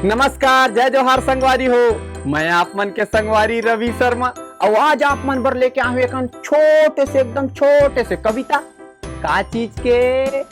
नमस्कार, जय जोहार संगवारी हो। मैं आप मन के संगवारी रवि शर्मा और आज आप मन बर लेके आए एक छोटे से एकदम छोटे से कविता का चीज के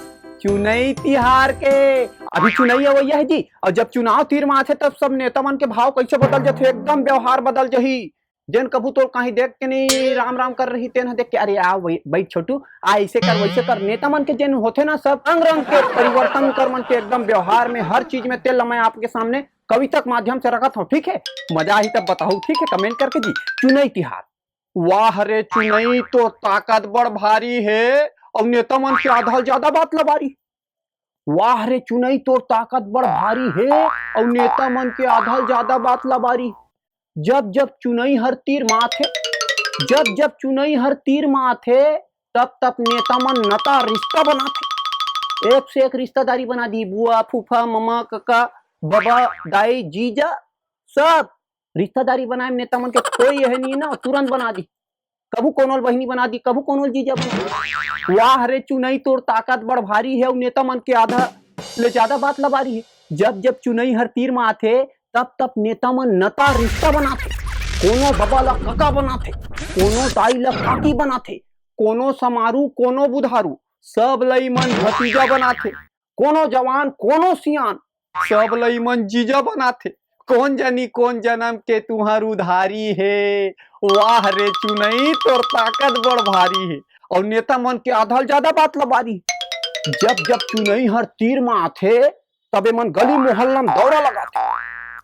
चुनाई तिहार के। अभी चुनाई अवैया है जी, और जब चुनाव तीर में आथे तब सब नेता मन के भाव कैसे बदल जाते, एकदम व्यवहार बदल जही। जन कभू तो कहीं देख के नहीं राम राम कर रही तेन देख के अरे आ बैठ छोटू आ ऐसे कर वैसे कर। नेता मन के जन होते ना सब रंग रंग के परिवर्तन कर मन के एकदम व्यवहार में हर चीज में तेल मैं आपके सामने कविता के माध्यम से रखा था। ठीक है, मजा आई तब बताऊ। ठीक है, कमेंट करके जी। चुनाई तिहार। वाह रे चुनाई तो ताकत बड़ भारी है और नेता मन के आधा ज्यादा बात लबारी। वाह रे चुनाई तो ताकत बड़ भारी है और नेता मन के आधा ज्यादा बात लबारी। जब जब चुनाई हर तीर माथे, जब जब चुनाई हर तीर माथे, तब तब नेता मन नता रिश्ता बनाथे। एक से एक रिश्तेदारी बना दी। बुआ, फूफा, ममा, काका, बाबा, दाई, जीजा, सब रिश्तेदारी बनाए नेता मन के। कोई यह नहीं ना तुरंत बना दी। कभू कोनोल बहिनी बना दी, कभू कोनोल जीजा बना दी। वाह रे चुनाई तोर ताकत बड़ भारी है और नेता मन के आधा ले ज्यादा बात लबारी है। जब जब चुनाई हर तीर में आथे तब तब नेता मन नता रिश्ता बनाथे। कोनो बाबा ला काका बनाथे, कोनो दाई ला काकी बनाथे, कोनो समारू कोनो बुधारू सब लई मन भतीजा बनाथे। कोनो जवान कोनो सियान सब लई मन जीजा बनाथे। कौन जानी कौन जन्म के तुहार उधारी है। वाह रे चुनाई तोर ताकत बड़ भारी है और नेता मन के आधा ज्यादा बात लबारी। जब जब चुनाई हर तीर में आथे तबे मन गली मोहल्ला में दौरा लगाथे।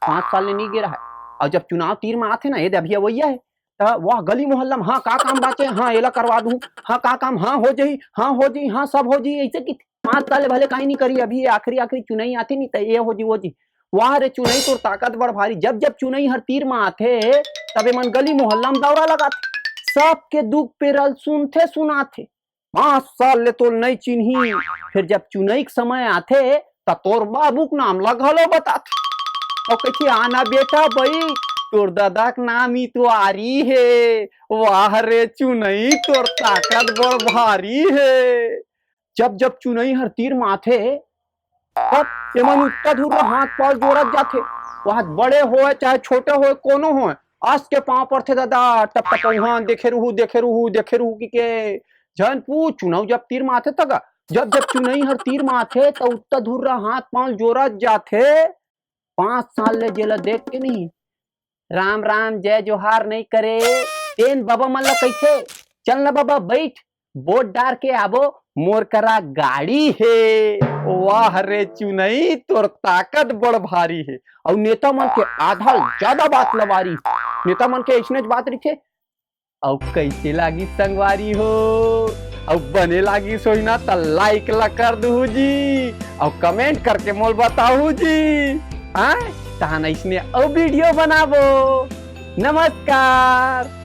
5 साल ने नहीं गिरा है और जब चुनाव तीर में आते ना ये अभी वही है तो वह गली मोहल्ला में हाँ का काम बाचे, हाँ एला करवा दूं, हाँ का काम, हाँ हो जाई, हाँ हो जाई, हाँ सब हो जाई। ऐसे कि 5 साल भले कहीं नहीं करी, अभी आखिरी आखिरी चुनाई आती नहीं तो ये हो जी वो जी। वाह रे चुनाई तो ताकत बड़ भारी। जब जब चुनाई हर तीर में आथे तबे मन गली मोहल्ला में दौरा लगाते। सबके दुख पेरल सुनते सुनाथे। 5 साल ले तो नहीं चिन्ही, फिर जब चुनाई के समय आथे तो तोर बाबू के नाम लगलो बताथे और कही आना बेटा भाई तोर दादा के नाम ही तो आरी है। वाह रे चुनाई तोर ताकत बड़ भारी है। जब जब चुनाई हर तीर माथे तब एमन उत्ता धुर हाथ पांव जोड़त जाथे। वह बड़े होए चाहे छोटे होए कोनो होए आस के पांव पड़थे दादा टप टप वहां देखे रहू देखे रहू देखे रहू के जन पूछ चुनाव जब तीर माथे तक। जब जब चुनाई हर तीर माथे तो उत्ता धुर हाथ पांव जोड़त जाथे। 5 साल ले जेला देख के नहीं राम राम जय जोहार नहीं करे तेन बाबा मन ला कैसे चल ना बाबा बैठ बोट डार के आबो मोर करा गाड़ी है। वाह रे चुनाई तोर ताकत बड़ भारी है और नेता मन के आधा ज्यादा बात लबारी। नेता मन के ऐसने बात रखे और कैसे लागी संगवारी हो और बने लागी सोचना तो लाइक ला कर दू जी और कमेंट करके मोल बताऊ जी। हाँ तहन इसने और वीडियो बनाबो। नमस्कार।